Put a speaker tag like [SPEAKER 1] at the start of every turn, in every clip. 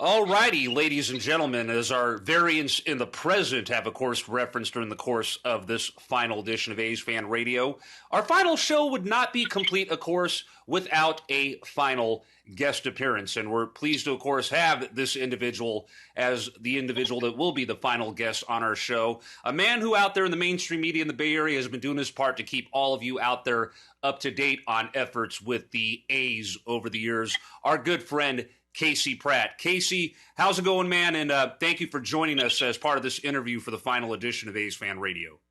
[SPEAKER 1] All righty, ladies and gentlemen, as our variants in the present have, of course, referenced during the course of this final edition of A's Fan Radio, our final show would not be complete, of course, without a final guest appearance. And we're pleased to, of course, have this individual as the individual that will be the final guest on our show. A man who out there in the mainstream media in the Bay Area has been doing his part to keep all of you out there up to date on efforts with the A's over the years. Our good friend, Casey Pratt. Casey, how's it going, man? And thank you for joining us as part of this interview for the final edition of A's Fan Radio.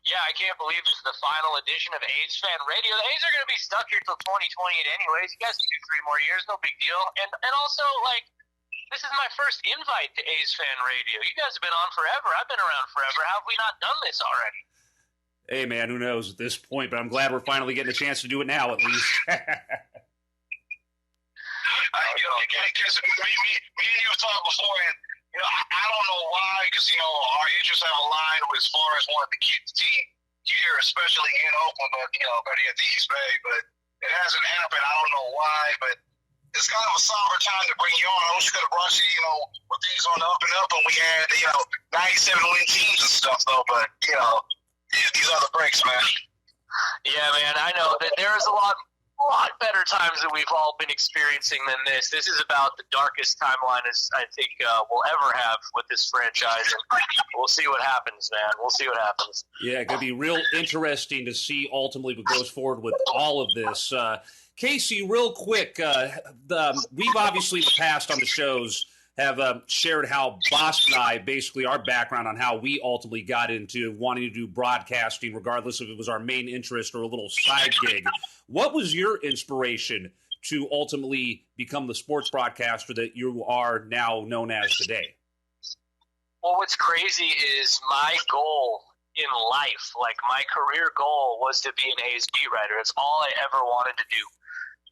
[SPEAKER 2] Yeah, I can't believe this is the final edition of A's Fan Radio. The A's are going to be stuck here till 2028 anyways. You guys can do 3 more years, no big deal. And also, like, this is my first invite to A's Fan Radio. You guys have been on forever. I've been around forever. How have we not done this already?
[SPEAKER 1] Hey, man, who knows at this point, but I'm glad we're finally getting a chance to do it now, at least.
[SPEAKER 3] Because me and you have talked before, and I don't know why, because our interests have aligned as far as wanting to keep the team here, especially in Oakland, but at the East Bay. But it hasn't happened. I don't know why, but it's kind of a somber time to bring you on. I wish we could have brought you, with things on the up and up, and we had 97 win teams and stuff, though. But these are the breaks, man.
[SPEAKER 2] Yeah, man, I know that there is a lot better times that we've all been experiencing than this. This is about the darkest timeline as I think we'll ever have with this franchise, and we'll see what happens, man. We'll see what happens.
[SPEAKER 1] Yeah, it's going to be real interesting to see ultimately what goes forward with all of this. Casey, real quick, we've obviously in the past on the shows have shared how Bauce and I, basically our background on how we ultimately got into wanting to do broadcasting, regardless if it was our main interest or a little side gig. What was your inspiration to ultimately become the sports broadcaster that you are now known as today?
[SPEAKER 2] Well, what's crazy is my goal in life, like my career goal, was to be an A's beat writer. It's all I ever wanted to do.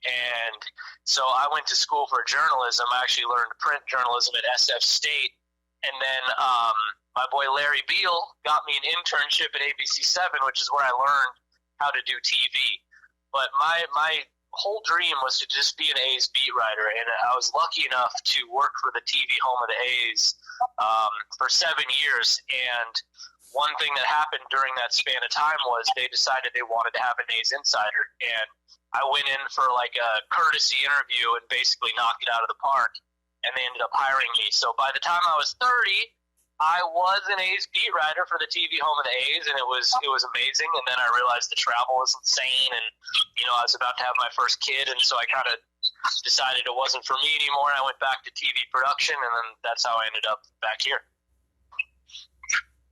[SPEAKER 2] And so I went to school for journalism. I actually learned print journalism at SF State. And then my boy Larry Beal got me an internship at ABC7, which is where I learned how to do TV. But my whole dream was to just be an A's beat writer. And I was lucky enough to work for the TV home of the A's for 7 years. And one thing that happened during that span of time was they decided they wanted to have an A's insider. And I went in for like a courtesy interview and basically knocked it out of the park, and they ended up hiring me. So by the time I was 30, I was an A's beat writer for the TV home of the A's, and it was amazing. And then I realized the travel was insane, and I was about to have my first kid, and so I kind of decided it wasn't for me anymore. And I went back to TV production, and then that's how I ended up back here.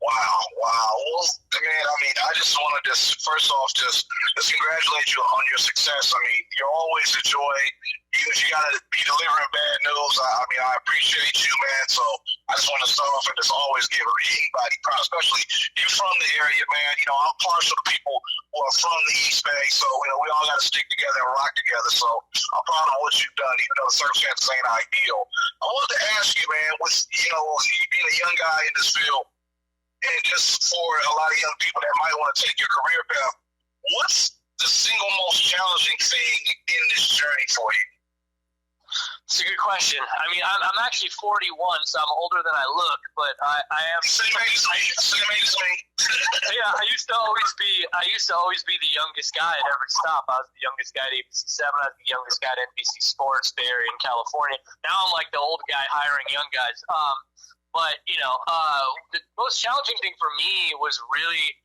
[SPEAKER 3] Wow. Well, man, I just wanted to first off just congratulate you on your success. I mean, you're always a joy. Even if you got to be delivering bad news, I appreciate you, man. So I just want to start off and just always give anybody props, especially you from the area, man. I'm partial to people who are from the East Bay, so we all got to stick together and rock together. So I'm proud of what you've done, even though the circumstances ain't ideal. I wanted to ask you, man, with you being a young guy in this field, and just for a lot of young people that might want to take your career path, what's the single most challenging thing in this journey for you?
[SPEAKER 2] It's a good question. I mean, I'm actually 41, so I'm older than I look, but I am.
[SPEAKER 3] Same age as me.
[SPEAKER 2] Yeah, I used to always be the youngest guy at every stop. I was the youngest guy at ABC7. I was the youngest guy at NBC Sports, Bay Area, in California. Now I'm like the old guy hiring young guys. But, the most challenging thing for me was really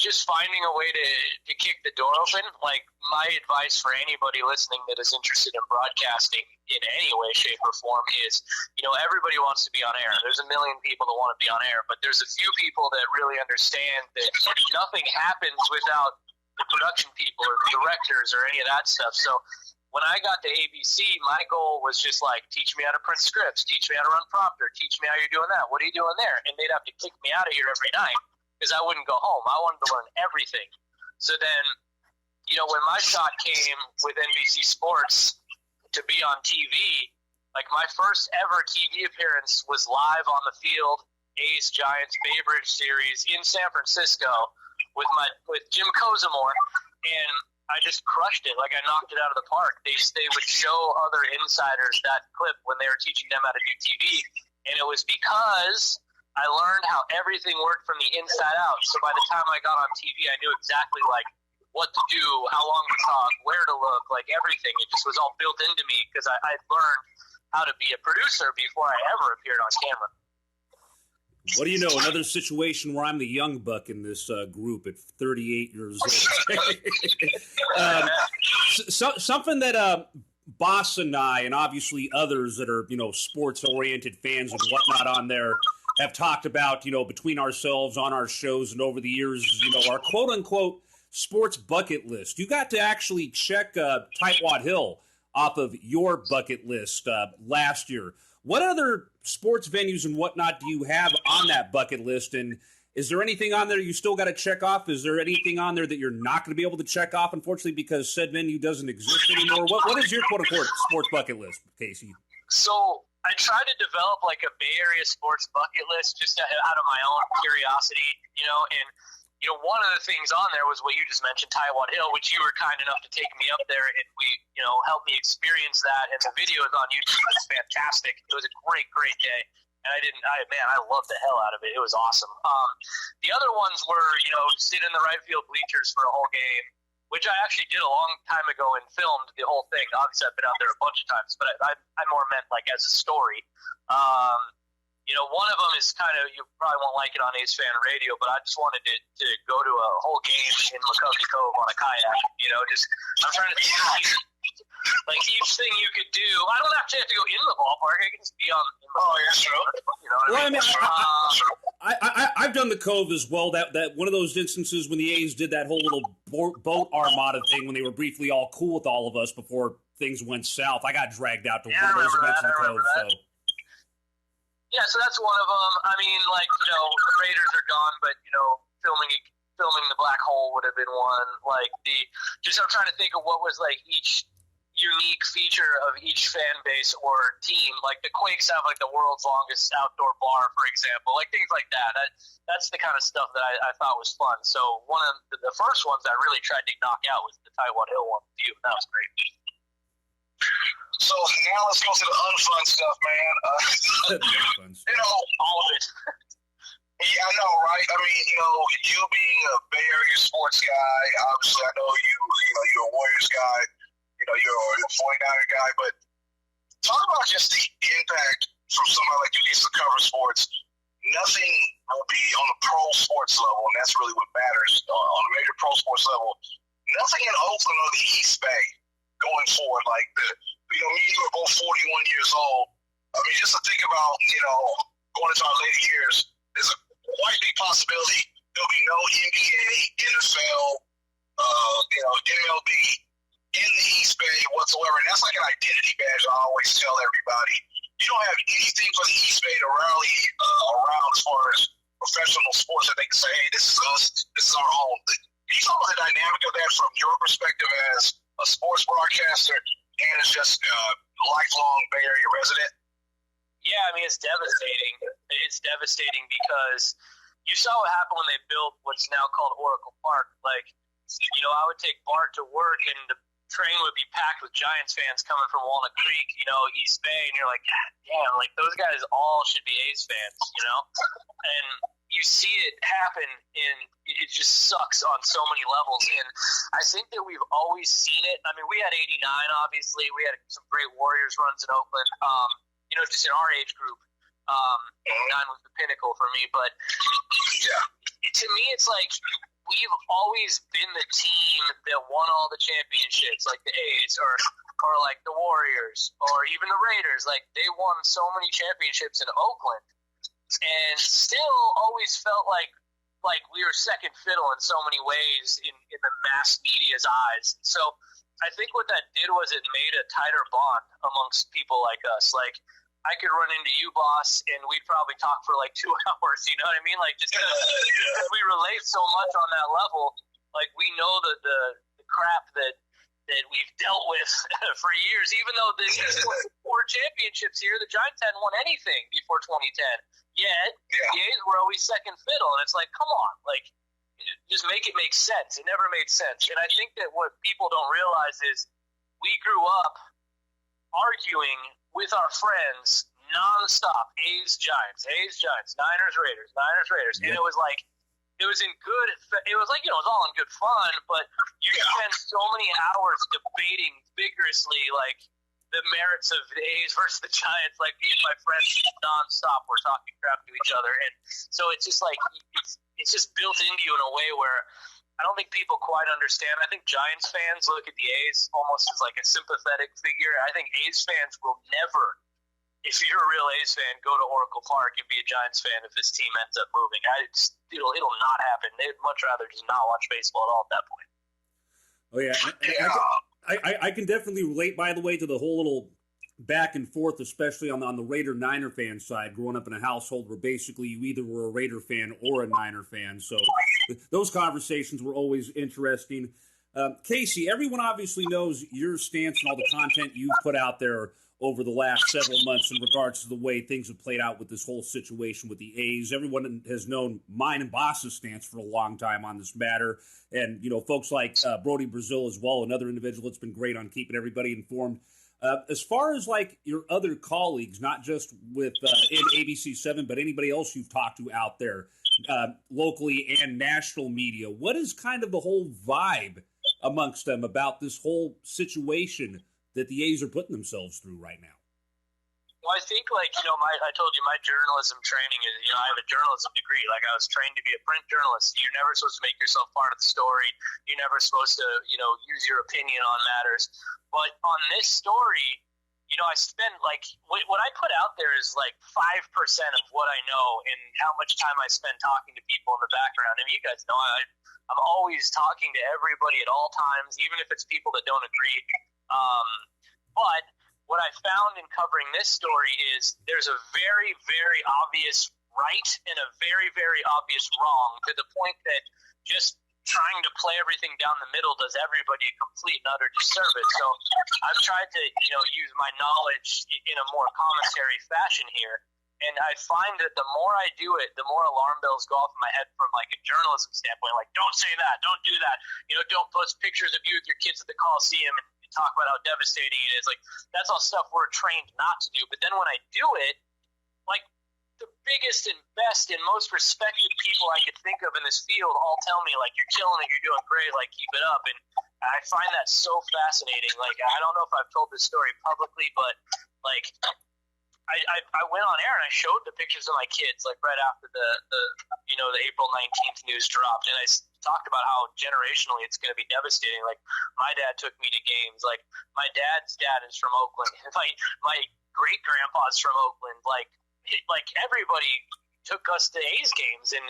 [SPEAKER 2] just finding a way to kick the door open. Like, my advice for anybody listening that is interested in broadcasting in any way, shape, or form is, everybody wants to be on air. There's a million people that want to be on air, but there's a few people that really understand that nothing happens without the production people or the directors or any of that stuff. So when I got to ABC, my goal was just like, teach me how to print scripts, teach me how to run prompter, teach me how you're doing that. What are you doing there? And they'd have to kick me out of here every night because I wouldn't go home. I wanted to learn everything. So then, when my shot came with NBC Sports to be on TV, like my first ever TV appearance was live on the field, A's Giants Bay Bridge series in San Francisco with Jim Kozimor. And I just crushed it. Like, I knocked it out of the park. They would show other insiders that clip when they were teaching them how to do TV, and it was because I learned how everything worked from the inside out. So by the time I got on TV, I knew exactly, like, what to do, how long to talk, where to look, like, everything. It just was all built into me because I learned how to be a producer before I ever appeared on camera.
[SPEAKER 1] What do you know? Another situation where I'm the young buck in this group at 38 years old. Something that Bauce and I, and obviously others that are, sports-oriented fans and whatnot on there, have talked about, between ourselves on our shows and over the years, our quote-unquote sports bucket list. You got to actually check Tightwad Hill off of your bucket list last year. What other sports venues and whatnot do you have on that bucket list? And is there anything on there you still got to check off? Is there anything on there that you're not going to be able to check off, unfortunately, because said venue doesn't exist anymore? What is your quote-unquote sports bucket list, Casey?
[SPEAKER 2] So I tried to develop like a Bay Area sports bucket list just out of my own curiosity, and one of the things on there was what you just mentioned, Tightwad Hill, which you were kind enough to take me up there, and we, helped me experience that. And the video is on YouTube. It's fantastic. It was a great, great day. And I loved the hell out of it. It was awesome. The other ones were, sit in the right field bleachers for a whole game, which I actually did a long time ago and filmed the whole thing. Obviously, I've been out there a bunch of times, but I more meant like as a story. One of them is kind of, you probably won't like it on A's Fan Radio, but I just wanted to go to a whole game in McCovey Cove on a kayak. I'm trying to think like each thing you could do. I don't actually have to go in the ballpark. I can just be on.
[SPEAKER 1] I've done the Cove as well. That one of those instances when the A's did that whole little boat armada thing when they were briefly all cool with all of us before things went south. I got dragged out to one of those events in the Cove. So.
[SPEAKER 2] Yeah, so that's one of them. I mean, the Raiders are gone, but, filming the Black Hole would have been one. Like, I'm trying to think of what was, like, each unique feature of each fan base or team. Like, the Quakes have, like, the world's longest outdoor bar, for example. Like, things like that. That's the kind of stuff that I thought was fun. So one of the first ones I really tried to knock out was the Tightwad Hill one with you. That was great.
[SPEAKER 3] So now let's go to the unfun stuff, man.
[SPEAKER 2] All of it.
[SPEAKER 3] Yeah, I know, right? I mean, you being a Bay Area sports guy, obviously I know you're a Warriors guy, you're a 49er guy, but talk about just the impact from somebody like you gets to cover sports. Nothing will be on a pro sports level, and that's really what matters on a major pro sports level. Nothing in Oakland or the East Bay going forward, like me and you are both 41 years old. I mean, just to think about, going into our later years, there's a quite big possibility there'll be no NBA, NFL, MLB in the East Bay whatsoever. And that's like an identity badge I always tell everybody. You don't have anything for the East Bay to rally around as far as professional sports that they can say, hey, this is us, this is our own. Can you talk about the dynamic of that from your perspective as a sports broadcaster and as just a lifelong Bay Area resident?
[SPEAKER 2] Yeah, I mean, it's devastating. It's devastating because you saw what happened when they built what's now called Oracle Park. Like, I would take Bart to work and the train would be packed with Giants fans coming from Walnut Creek, East Bay, and you're like, God damn, like those guys all should be A's fans, And you see it happen, and it just sucks on so many levels. And I think that we've always seen it. I mean, we had '89, obviously. We had some great Warriors runs in Oakland. Just in our age group, '89 was the pinnacle for me. But to me, it's like we've always been the team that won all the championships, like the A's or like the Warriors or even the Raiders. Like, they won so many championships in Oakland. And still always felt like we were second fiddle in so many ways in the mass media's eyes. So I think what that did was it made a tighter bond amongst people like us. Like, I could run into you, Bauce, and we'd probably talk for like 2 hours, you know what I mean? Like, just because we relate so much on that level, like, we know the crap that we've dealt with for years, even though there's 4 championships here, the Giants hadn't won anything before 2010. Yet, the A's were always second fiddle, and it's like, come on. Like, just make it make sense. It never made sense. And I think that what people don't realize is we grew up arguing with our friends nonstop. A's, Giants, Niners, Raiders, Niners, Raiders. And it was like, it was like, it was all in good fun, but you spend so many hours debating vigorously, like, the merits of the A's versus the Giants. Like, me and my friends nonstop, we're talking crap to each other. And so it's just like, it's just built into you in a way where I don't think people quite understand. I think Giants fans look at the A's almost as like a sympathetic figure. I think A's fans will never, if you're a real A's fan, go to Oracle Park and be a Giants fan if this team ends up moving. It'll not happen. They'd much rather just not watch baseball at all at that point.
[SPEAKER 1] Oh, yeah. I can definitely relate, by the way, to the whole little back and forth, especially on the Raider-Niner fan side, growing up in a household where basically you either were a Raider fan or a Niner fan. So those conversations were always interesting. Casey, everyone obviously knows your stance and all the content you've put out there over the last several months in regards to the way things have played out with this whole situation with the A's. Everyone has known mine and Bauce's stance for a long time on this matter. And, you know, folks like Brody Brazil as well, another individual that's been great on keeping everybody informed. As far as, like, your other colleagues, not just with in ABC7, but anybody else you've talked to out there, locally and national media, what is kind of the whole vibe amongst them about this whole situation that the A's are putting themselves through right now?
[SPEAKER 2] Well, I think, like, you know, I told you my journalism training is, you know, I have a journalism degree. Like, I was trained to be a print journalist. You're never supposed to make yourself part of the story. You're never supposed to, you know, use your opinion on matters. But on this story, you know, I spend, like, what I put out there is like 5% of what I know and how much time I spend talking to people in the background. I mean, you guys know I'm always talking to everybody at all times, even if it's people that don't agree. But what I found in covering this story is there's a very, very obvious right and a very, very obvious wrong, to the point that just trying to play everything down the middle does everybody a complete and utter disservice. So I've tried to, you know, use my knowledge in a more commentary fashion here. And I find that the more I do it, the more alarm bells go off in my head from, like, a journalism standpoint. Like, don't say that, don't do that. You know, don't post pictures of you with your kids at the Coliseum and talk about how devastating it is. Like, that's all stuff we're trained not to do. But then when I do it, like, the biggest and best and most respected people I could think of in this field all tell me, like, you're killing it, you're doing great, like, keep it up. And I find that so fascinating. Like, I don't know if I've told this story publicly, but, like, I went on air and I showed the pictures of my kids, like, right after the April 19th news dropped, and I talked about how generationally it's going to be devastating. Like, my dad took me to games. Like, my dad's dad is from Oakland. My great grandpa's from Oakland. Like everybody took us to A's games, and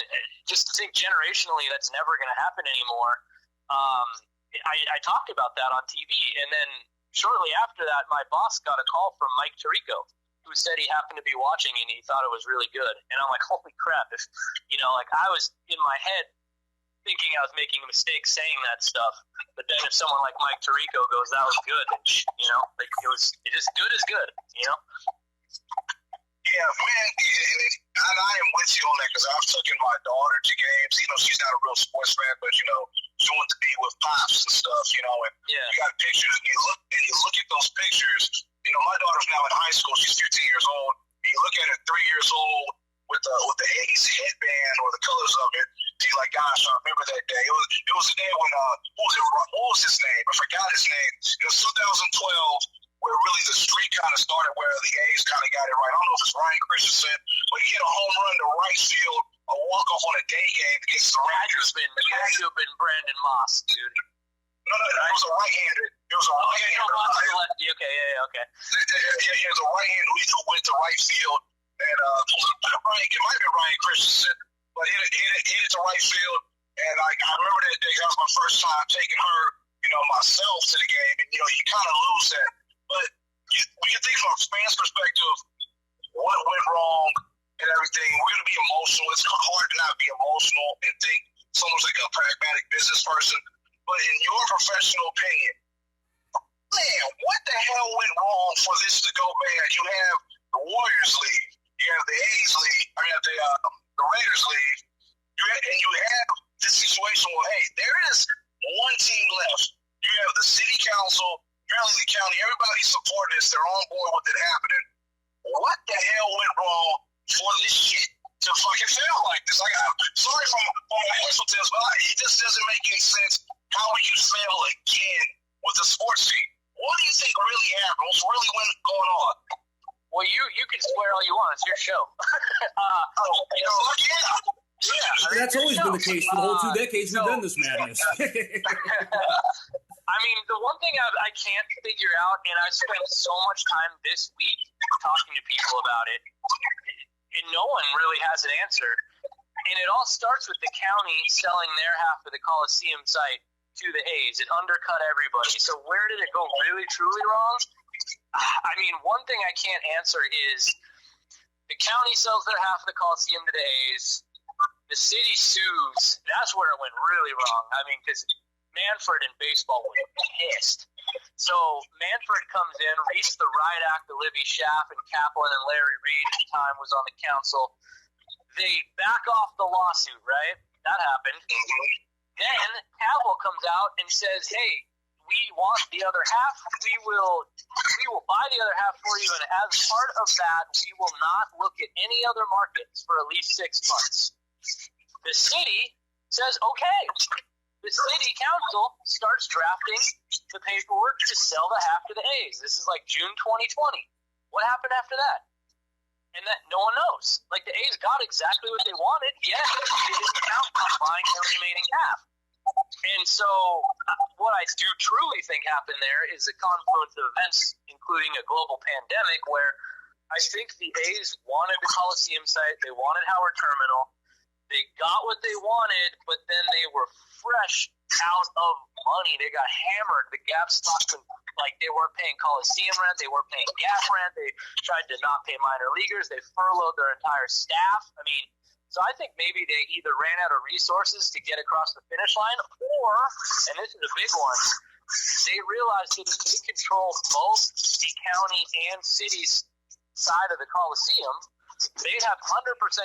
[SPEAKER 2] just to think generationally that's never going to happen anymore. I talked about that on TV, and then shortly after that, my boss got a call from Mike Tirico, who said he happened to be watching and he thought it was really good. And I'm like, holy crap. If, you know, like, I was in my head thinking I was making a mistake saying that stuff. But then if someone like Mike Tirico goes, that was good, you know, like, it is good as good, you know?
[SPEAKER 3] Yeah, man, and I am with you on that, because I've taken my daughter to games. You know, she's not a real sports fan, but, you know, she wants to be with pops and stuff, you know, and you got pictures, and you look at those pictures. You know, my daughter's now in high school. She's 15 years old. And you look at her 3 years old with the A's headband or the colors of it. She's like, gosh, I remember that day. It was the day when what was his name? I forgot his name. It was 2012, where really the streak kind of started, where the A's kind of got it right. I don't know if it's Ryan Christensen, but he hit a home run to right field, a walk-off on a day game against the Rangers.
[SPEAKER 2] It had to have been Brandon Moss, dude.
[SPEAKER 3] No, it was a right-hander. It was a right-hander.
[SPEAKER 2] Lefty. Okay, yeah, okay.
[SPEAKER 3] Yeah, it was a right-hander who went to right field. And it might have been Ryan Christensen, but hit it to right field. And I remember that day. That was my first time taking her, you know, myself to the game. And, you know, you kind of lose that. But when you think from a fan's perspective, what went wrong and everything, we're going to be emotional. It's hard to not be emotional and think someone's like a pragmatic business person. But in your professional opinion, man, what the hell went wrong for this to go bad? You have the Warriors League, you have the A's League, I mean, the Raiders League, and you have the situation where, hey, there is one team left. You have the city council, apparently the county, everybody's supporting this. They're on board with it happening. What the hell went wrong for this shit to fucking fail like this? Like, I'm sorry for my expletives, but it just doesn't make any sense how we can fail again with the sports team. What do you think really happened? What's really going on?
[SPEAKER 2] Well, you can swear all you want. It's your show.
[SPEAKER 3] Yeah.
[SPEAKER 1] That's always been the case for the whole 2 decades we've done this madness.
[SPEAKER 2] I mean, the one thing I can't figure out, and I spent so much time this week talking to people about it, and no one really has an answer. And it all starts with the county selling their half of the Coliseum site to the A's. It undercut everybody. So where did it go really, truly wrong? I mean, one thing I can't answer is the county sells their half of the Coliseum to the A's. The city sues. That's where it went really wrong. I mean, because Manfred in baseball was pissed. So Manfred comes in, reads the riot act to Libby Schaff and Kaplan and Larry Reed at the time was on the council. They back off the lawsuit, right? That happened. Then Cavill comes out and says, hey, we want the other half. We will buy the other half for you, and as part of that, we will not look at any other markets for at least 6 months. The city says, okay. The city council starts drafting the paperwork to sell the half to the A's. This is like June 2020. What happened after that? And that no one knows. Like, the A's got exactly what they wanted, yet they didn't count on buying the remaining half. And so what I do truly think happened there is a confluence of events, including a global pandemic, where I think the A's wanted the Coliseum site. They wanted Howard Terminal. They got what they wanted, but then they were fresh out of money. They got hammered. The Gap stock, like, they weren't paying Coliseum rent. They weren't paying Gap rent. They tried to not pay minor leaguers. They furloughed their entire staff. I mean, so I think maybe they either ran out of resources to get across the finish line, or, and this is a big one, they realized that if they control both the county and city's side of the Coliseum, they'd have 100%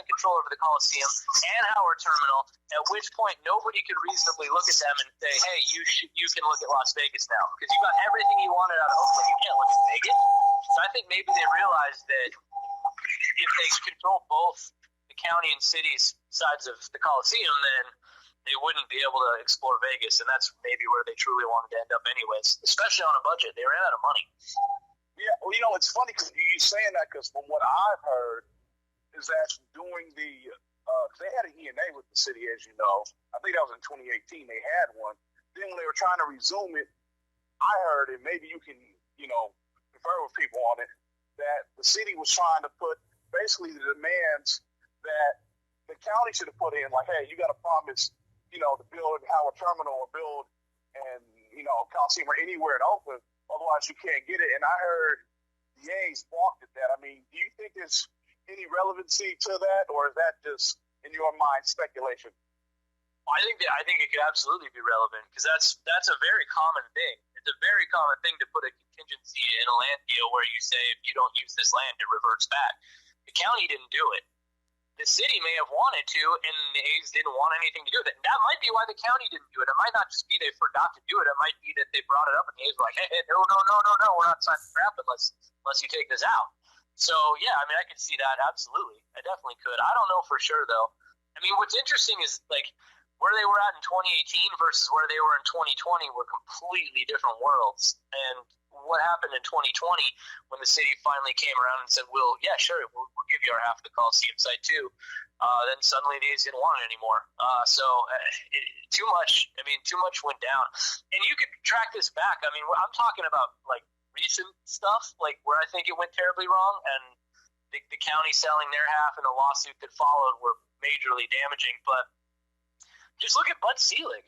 [SPEAKER 2] control over the Coliseum and Howard Terminal, at which point nobody could reasonably look at them and say, hey, you can look at Las Vegas now, because you got everything you wanted out of Oakland. You can't look at Vegas. So I think maybe they realized that if they control both the county and city's sides of the Coliseum, then they wouldn't be able to explore Vegas, and that's maybe where they truly wanted to end up anyways, especially on a budget. They ran out of money.
[SPEAKER 4] Yeah, well, you know, it's funny because you're saying that because from what I've heard is that during the they had an E&A with the city, as you know. I think that was in 2018. They had one. Then when they were trying to resume it, I heard, and maybe you can, you know, confer with people on it, that the city was trying to put basically the demands that the county should have put in, like, hey, you got to promise, you know, to build Howard Terminal or build and, you know, Coliseum or anywhere in Oakland. Otherwise, you can't get it. And I heard the A's balked at that. I mean, do you think there's any relevancy to that, or is that just, in your mind, speculation?
[SPEAKER 2] I think it could absolutely be relevant, because that's a very common thing. It's a very common thing to put a contingency in a land deal where you say if you don't use this land, it reverts back. The county didn't do it. The city may have wanted to, and the A's didn't want anything to do with it. And that might be why the county didn't do it. It might not just be they forgot to do it. It might be that they brought it up, and the A's were like, hey, no, we're not signing crap unless you take this out. So, yeah, I mean, I could see that, absolutely. I definitely could. I don't know for sure, though. I mean, what's interesting is, like, where they were at in 2018 versus where they were in 2020 were completely different worlds. And what happened in 2020 when the city finally came around and said, well, yeah, sure, we'll give you our half of the Coliseum site, too. Then suddenly the A's didn't want it anymore. Too much went down. And you could track this back. I mean, I'm talking about, like, recent stuff, like where I think it went terribly wrong, and the county selling their half and the lawsuit that followed were majorly damaging. But just look at Bud Selig.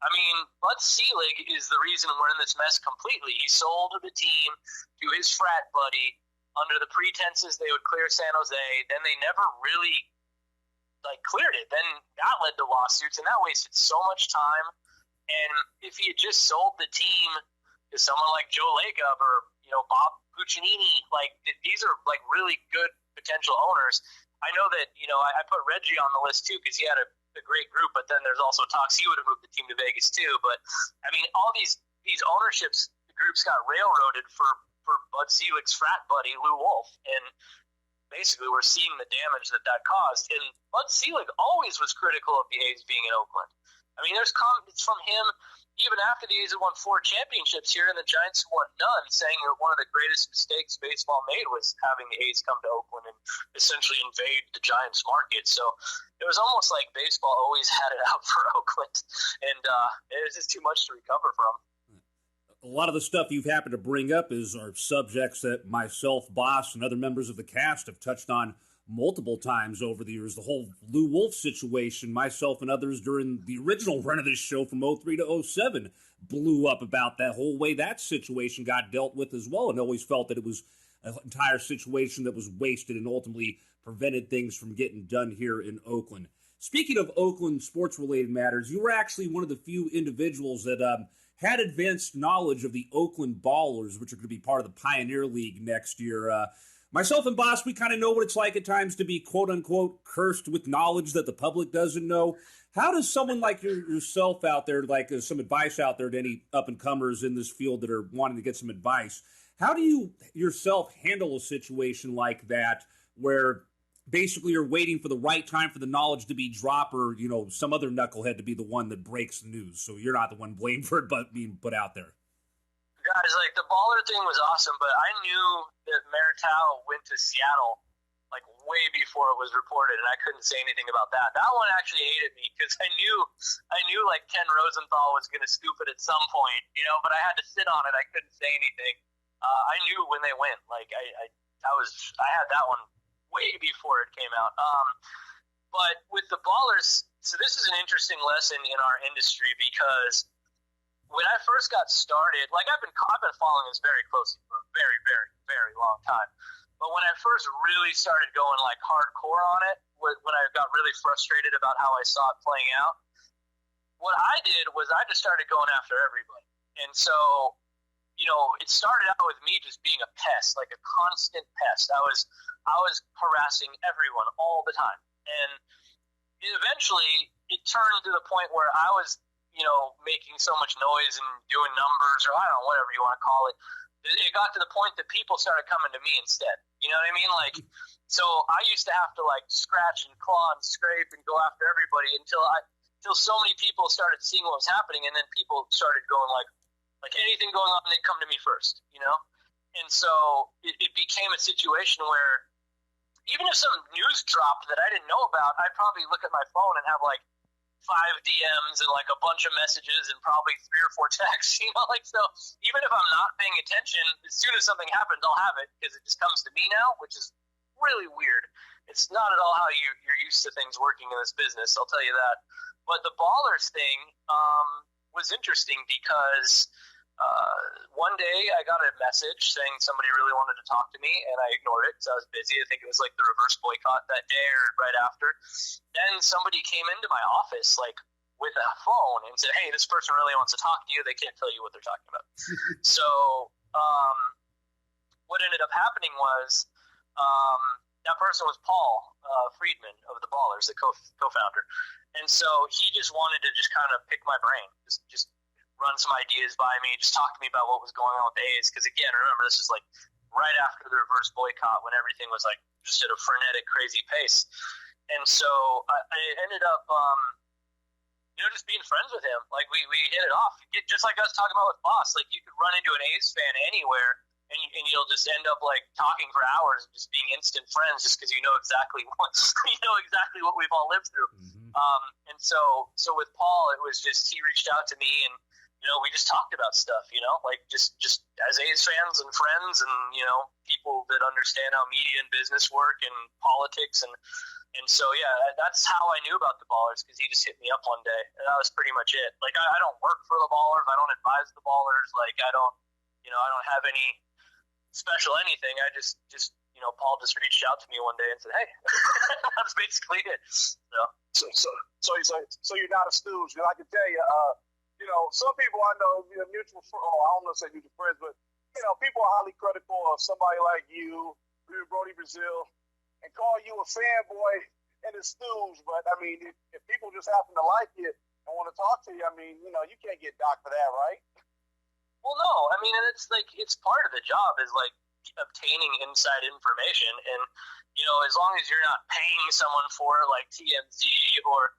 [SPEAKER 2] I mean, Bud Selig is the reason we're in this mess completely. He sold the team to his frat buddy under the pretenses they would clear San Jose. Then they never really cleared it. Then that led to lawsuits, and that wasted so much time. And if he had just sold the team to someone like Joe Lacob or, you know, Bob Puccinini, these are really good potential owners. I know that, you know, I put Reggie on the list too because he had a a great group, but then there's also talks he would have moved the team to Vegas too. But I mean, all these ownerships groups got railroaded for Bud Selig's frat buddy Lou Wolf, and basically we're seeing the damage that caused. And Bud Selig always was critical of the A's being in Oakland. I mean, there's comments from him even after the A's had won 4 championships here and the Giants won none, saying that one of the greatest mistakes baseball made was having the A's come to Oakland and essentially invade the Giants market. So it was almost like baseball always had it out for Oakland, and it was just too much to recover from.
[SPEAKER 1] A lot of the stuff you've happened to bring up are subjects that myself, Bauce, and other members of the cast have touched on multiple times over the years. The whole Lou Wolf situation, myself and others during the original run of this show from 03 to 07 blew up about that whole way that situation got dealt with as well, and always felt that it was an entire situation that was wasted and ultimately prevented things from getting done here in Oakland. Speaking of Oakland sports-related matters, you were actually one of the few individuals that had advanced knowledge of the Oakland Ballers, which are going to be part of the Pioneer League next year. Myself and Bauce, we kind of know what it's like at times to be quote-unquote cursed with knowledge that the public doesn't know. How does someone like yourself out there, like some advice out there to any up-and-comers in this field that are wanting to get some advice, how do you yourself handle a situation like that where basically you're waiting for the right time for the knowledge to be dropped, or, you know, some other knucklehead to be the one that breaks the news, so you're not the one blamed for it but being put out there?
[SPEAKER 2] Guys, like, the baller thing was awesome, but I knew that Meritau went to Seattle like way before it was reported, and I couldn't say anything about that. That one actually hated me because I knew like Ken Rosenthal was going to scoop it at some point, you know, but I had to sit on it. I couldn't say anything. I knew when they went. Like, I had that one way before it came out. But with the Ballers, so this is an interesting lesson in our industry, because when I first got started, like, I've been following this very closely for a very, very, very long time. But when I first really started going like hardcore on it, when I got really frustrated about how I saw it playing out, what I did was I just started going after everybody. And so, you know, it started out with me just being a pest, like a constant pest. I was harassing everyone all the time. And eventually it turned to the point where I was, you know, making so much noise and doing numbers, or I don't know, whatever you want to call it. It got to the point that people started coming to me instead. You know what I mean? Like, so I used to have to like scratch and claw and scrape and go after everybody until so many people started seeing what was happening, and then people started going like anything going on, they'd come to me first, you know? And so it became a situation where even if some news dropped that I didn't know about, I'd probably look at my phone and have like 5 DMs and like a bunch of messages and probably 3 or 4 texts, you know? Like, so even if I'm not paying attention, as soon as something happens, I'll have it, because it just comes to me now, which is really weird. It's not at all how you're used to things working in this business, I'll tell you that. But the Ballers thing was interesting because one day I got a message saying somebody really wanted to talk to me, and I ignored it because I was busy. I think it was like the reverse boycott that day or right after. Then somebody came into my office like with a phone and said, "Hey, this person really wants to talk to you. They can't tell you what they're talking about." So what ended up happening was that person was Paul Friedman of the Ballers, the co-founder. And so he just wanted to just kind of pick my brain, just run some ideas by me, just talk to me about what was going on with the A's. Because again, remember, this is like right after the reverse boycott, when everything was like just at a frenetic, crazy pace. And so I ended up, you know, just being friends with him. Like we hit it off, just like I was talking about with Bauce. Like, you could run into an A's fan anywhere, and you'll just end up like talking for hours and just being instant friends, just because you know exactly what we've all lived through. Mm-hmm. And so with Paul, it was just, he reached out to me, and you know, we just talked about stuff, you know, like just as A's fans and friends, and you know, people that understand how media and business work and politics, and so yeah, that's how I knew about the Ballers, because he just hit me up one day, and that was pretty much it. Like, I don't work for the Ballers, I don't advise the Ballers, like I don't have any special anything. I just you know, Paul just reached out to me one day and said, "Hey," that's basically it. So
[SPEAKER 4] you're not a stooge. I can tell you, you know, some people I know, you know, I don't want to say mutual friends, but you know, people are highly critical of somebody like you, Brody Brazil, and call you a fanboy and it's stooge. But I mean, if people just happen to like it and want to talk to you, I mean, you can't get docked for that, right?
[SPEAKER 2] Well, no, I mean, and it's like it's part of the job is like obtaining inside information, and as long as you're not paying someone for it, like TMZ, or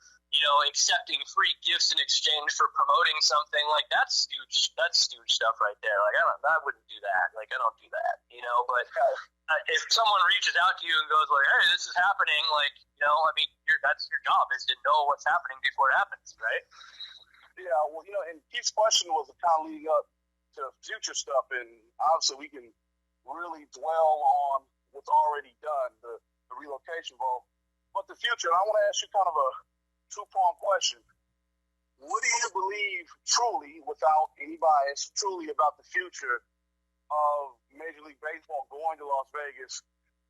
[SPEAKER 2] accepting free gifts in exchange for promoting something, like that's stooge stuff right there. Like I wouldn't do that. Like I don't do that, But if someone reaches out to you and goes like, "Hey, this is happening," like I mean, that's your job is to know what's happening before it happens, right?
[SPEAKER 4] Yeah, well, and Keith's question was kind of leading up to future stuff, and obviously we can really dwell on what's already done, the relocation vote, but the future. And I want to ask you kind of a two-pronged question. What do you believe truly, without any bias, truly about the future of Major League Baseball going to Las Vegas,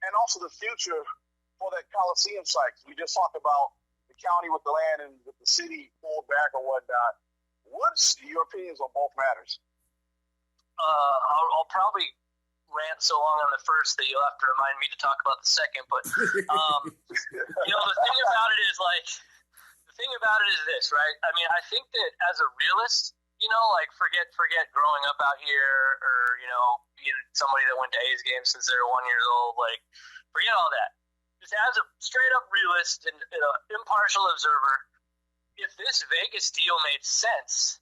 [SPEAKER 4] and also the future for that Coliseum site? We just talked about the county with the land and with the city pulled back or whatnot. What's your opinions on both matters?
[SPEAKER 2] I'll probably rant so long on the first that you'll have to remind me to talk about the second. But the thing about it is this, right? I mean, I think that as a realist, forget growing up out here, or being somebody that went to A's games since they were 1 year old. Like, forget all that. Just as a straight up realist and impartial observer, if this Vegas deal made sense,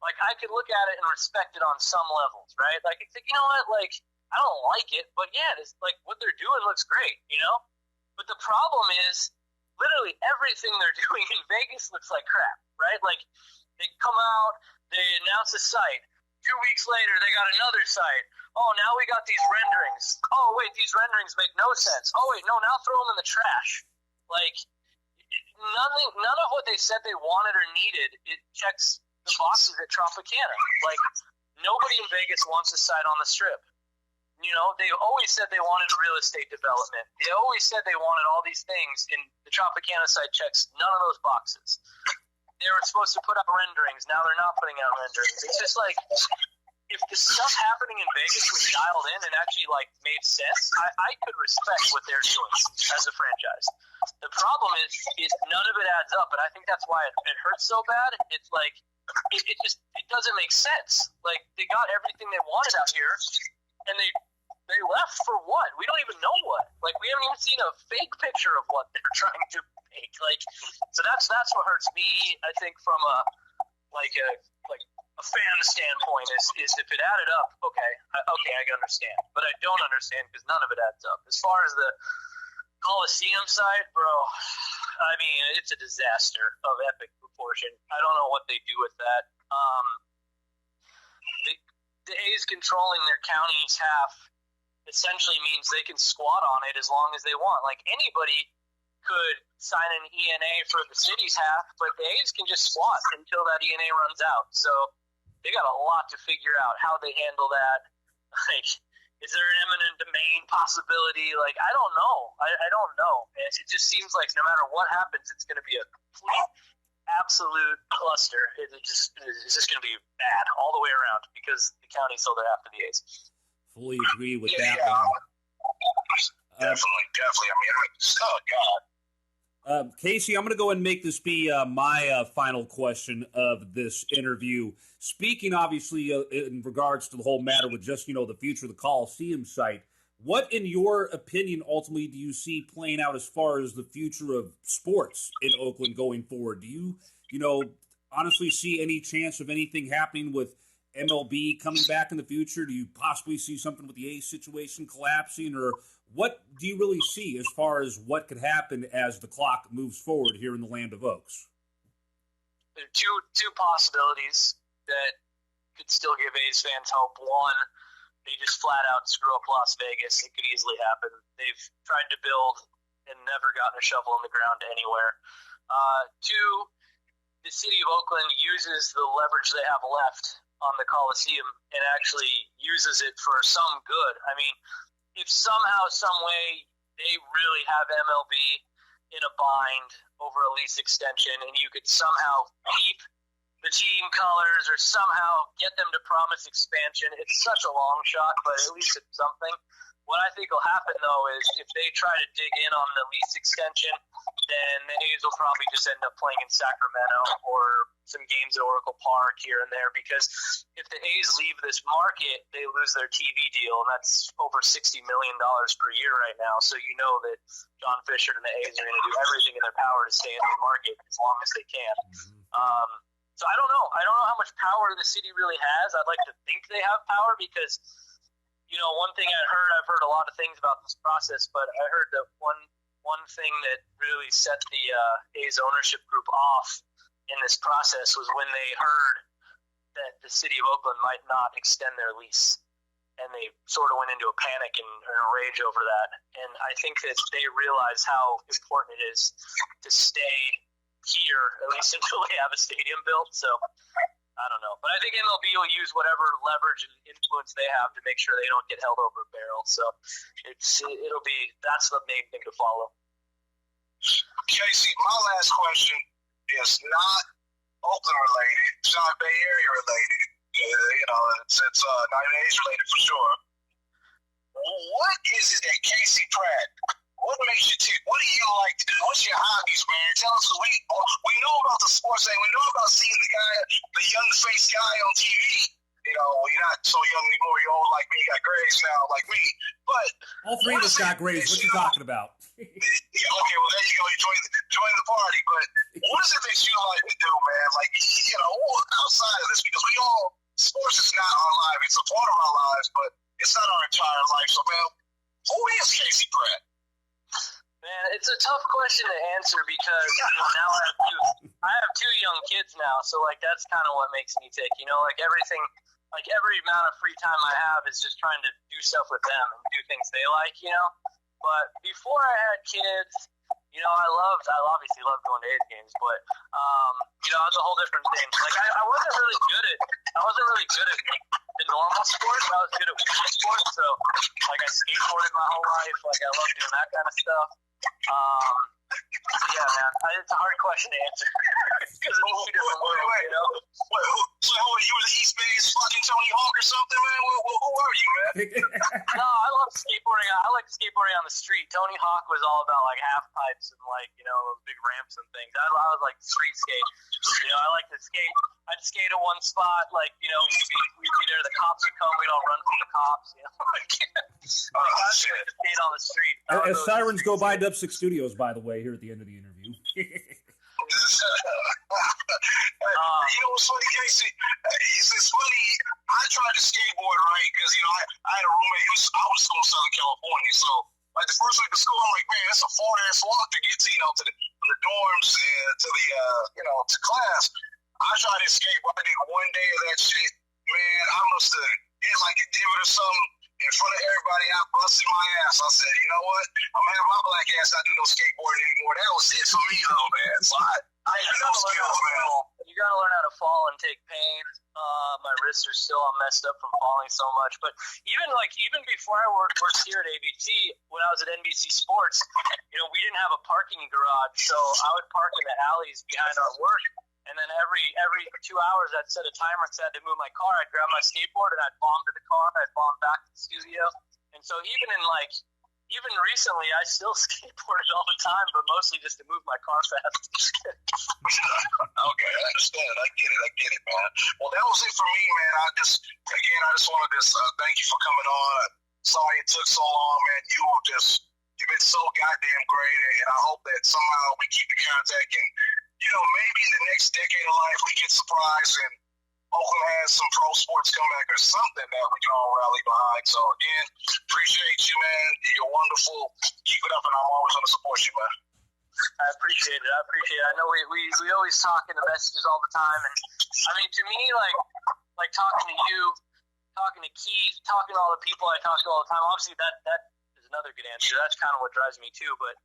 [SPEAKER 2] like I could look at it and respect it on some levels, right? Like, I think, like I don't like it, but yeah, it's like what they're doing looks great, But the problem is, literally everything they're doing in Vegas looks like crap, right? Like they come out, they announce a site. 2 weeks later, they got another site. Oh, now we got these renderings. Oh, wait, these renderings make no sense. Oh, wait, no, now throw them in the trash. Like none of what they said they wanted or needed, it checks the boxes at Tropicana. Like, nobody in Vegas wants a site on the Strip. They always said they wanted real estate development. They always said they wanted all these things, and the Tropicana site checks none of those boxes. They were supposed to put out renderings. Now they're not putting out renderings. It's just like, if the stuff happening in Vegas was dialed in and actually, like, made sense, I could respect what they're doing as a franchise. The problem is none of it adds up, and I think that's why it hurts so bad. It's like, it doesn't make sense. Like, they got everything they wanted out here, and they left for what? We don't even know what. Like, we haven't even seen a fake picture of what they're trying to make. Like, so that's what hurts me. I think from a fan standpoint is if it added up, okay, I can understand, but I don't understand because none of it adds up. As far as the Coliseum side, bro, I mean, it's a disaster of epic proportion. I don't know what they do with that. The A's controlling their county's half essentially means they can squat on it as long as they want. Like, anybody could sign an ENA for the city's half, but the A's can just squat until that ENA runs out. So they got a lot to figure out how they handle that. Like, is there an eminent domain possibility? Like, I don't know. I don't know. It just seems like no matter what happens, it's going to be a complete, absolute cluster. It's just going to be bad all the way around because the county sold their half to the A's.
[SPEAKER 1] Fully agree with that.
[SPEAKER 3] Definitely. I mean, oh, God.
[SPEAKER 1] Casey, I'm going to go and make this be my final question of this interview. Speaking, obviously, in regards to the whole matter with just, the future of the Coliseum site, what, in your opinion, ultimately do you see playing out as far as the future of sports in Oakland going forward? Do you, honestly see any chance of anything happening with MLB coming back in the future? Do you possibly see something with the A's situation collapsing, or what do you really see as far as what could happen as the clock moves forward here in the land of Oaks?
[SPEAKER 2] There are two possibilities that could still give A's fans hope. One, they just flat out screw up Las Vegas. It could easily happen. They've tried to build and never gotten a shovel in the ground anywhere. Two, the city of Oakland uses the leverage they have left on the Coliseum and actually uses it for some good. I mean, if somehow, some way, they really have MLB in a bind over a lease extension and you could somehow keep the team colors or somehow get them to promise expansion, it's such a long shot, but at least it's something. What I think will happen, though, is if they try to dig in on the lease extension, then the A's will probably just end up playing in Sacramento or some games at Oracle Park here and there, because if the A's leave this market, they lose their TV deal, and that's over $60 million per year right now. So you know that John Fisher and the A's are going to do everything in their power to stay in the market as long as they can. So I don't know. I don't know how much power the city really has. I'd like to think they have power because – one thing I've heard a lot of things about this process, but I heard that one thing that really set the A's ownership group off in this process was when they heard that the city of Oakland might not extend their lease. And they sort of went into a panic and a rage over that. And I think that they realize how important it is to stay here, at least until they have a stadium built. So I don't know. But I think MLB will use whatever leverage and influence they have to make sure they don't get held over a barrel. So that's the main thing to follow.
[SPEAKER 3] Casey, my last question is not Oakland related. It's not Bay Area related. It's not A's related for sure. What is it that Casey Pratt? What makes you tick? What do you like to do? What's your hobbies, man? Tell us, because we know about the sports thing. We know about seeing the young-faced guy on TV. You're not so young anymore. You're old like me. You got grays now like me. But
[SPEAKER 5] all three of us got grays. What you talking about?
[SPEAKER 3] Yeah, okay, well, there you go. You join the party. But what is it that you like to do, man? Like, outside of this, because sports is not our life. It's a part of our lives, but it's not our entire life. So, man, who is Casey Pratt?
[SPEAKER 2] Man, it's a tough question to answer because now I have two young kids now, so that's kind of what makes me tick. Everything, every amount of free time I have is just trying to do stuff with them and do things they like. But before I had kids, I obviously loved going to A's games, but it was a whole different thing. I wasn't really good at the normal sports. I was good at weekend sports, so I skateboarded my whole life. I love doing that kind of stuff. Yeah, man, it's a hard question to answer because it's two different worlds.
[SPEAKER 3] So you were the East Bay's fucking Tony Hawk or something, man? Who are you, man?
[SPEAKER 2] No, I love skateboarding. I like skateboarding on the street. Tony Hawk was all about half pipes and those big ramps and things. I was street skate. I like to skate. I'd skate at one spot, we'd be there. The cops would come. We'd all run from the cops. I was to skate on the street.
[SPEAKER 5] As sirens go by Dubstep Studios, by the way, here at the end of the interview.
[SPEAKER 3] What's funny, Casey? It's funny. I tried to skateboard, right? Because I had a roommate. I was still in Southern California, so the first week of school, I'm like, man, that's a far ass walk to get to from the dorms to the to class. I tried to skateboard. I did one day of that shit. Man, I must have hit a divot or something in front of everybody. I busted my ass. I said, you know what? I'm gonna have my black ass not do no skateboarding anymore. That was it for me, though, man. So I had no skills, man.
[SPEAKER 2] You gotta learn how to fall and take pain. My wrists are still all messed up from falling so much. But even before I worked here at ABC, when I was at NBC Sports, we didn't have a parking garage, so I would park in the alleys behind our work. And then every 2 hours, I'd set a timer because I had to move my car. I'd grab my skateboard and I'd bomb to the car. I'd bomb back to the studio. And so even recently, I still skateboarded all the time, but mostly just to move my car fast.
[SPEAKER 3] Okay, I understand. I get it, man. Well, that was it for me, man. I just wanted to thank you for coming on. Sorry it took so long, man. You've been so goddamn great, and I hope that somehow we keep the contact and maybe in the next decade of life we get surprised and Oakland has some pro sports comeback or something that we can all rally behind. So again, appreciate you, man. You're wonderful. Keep it up, and I'm always going to support you, man.
[SPEAKER 2] I appreciate it. I know we always talk in the messages all the time, and to me, like talking to you, talking to Keith, talking to all the people I talk to all the time. Obviously, that is another good answer. That's kind of what drives me too, but.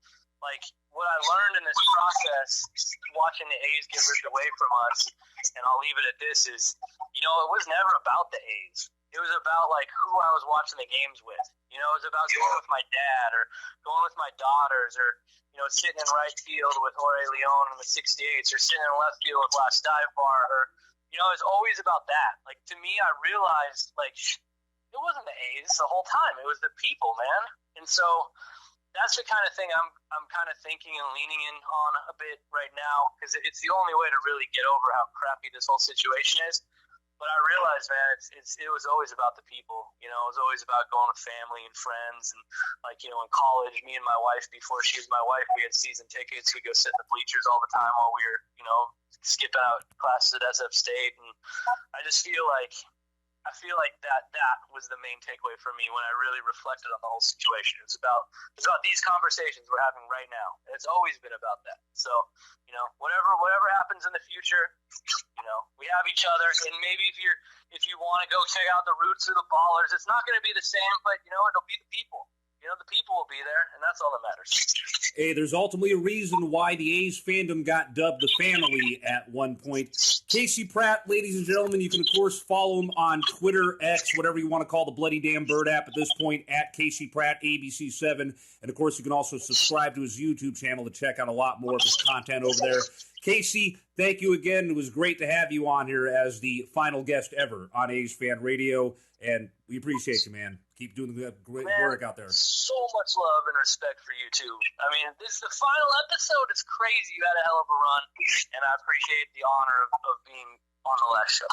[SPEAKER 2] What I learned in this process, watching the A's get ripped away from us, and I'll leave it at this, is, it was never about the A's. It was about, who I was watching the games with. It was about going with my dad or going with my daughters or, sitting in right field with Jorge Leon in the 68s or sitting in left field with Last Dive Bar or, it was always about that. To me, I realized, it wasn't the A's the whole time. It was the people, man. And so that's the kind of thing I'm kind of thinking and leaning in on a bit right now, because it's the only way to really get over how crappy this whole situation is. But I realized, man, it was always about the people. You know, it was always about going with family and friends. And, like, you know, in college, me and my wife, before she was my wife, we had season tickets. We'd go sit in the bleachers all the time while we were, you know, skipping out classes at SF State. And I just feel like that was the main takeaway for me when I really reflected on the whole situation. It's about these conversations we're having right now. And it's always been about that. So, you know, whatever happens in the future, you know, we have each other. And maybe if you want to go check out the Roots or the Ballers, it's not going to be the same, but, you know, it'll be the people. You know, the people will be there, and that's all that matters.
[SPEAKER 5] Hey, there's ultimately a reason why the A's fandom got dubbed the family at one point. Casey Pratt, ladies and gentlemen, you can, of course, follow him on Twitter, X, whatever you want to call the Bloody Damn Bird app at this point, at Casey Pratt, ABC7. And, of course, you can also subscribe to his YouTube channel to check out a lot more of his content over there. Casey, thank you again. It was great to have you on here as the final guest ever on A's Fan Radio, and we appreciate you, man. Keep doing the great work out there.
[SPEAKER 2] So much love and respect for you, too. I mean, this is the final episode. It's crazy. You had a hell of a run, and I appreciate the honor of being on the last show.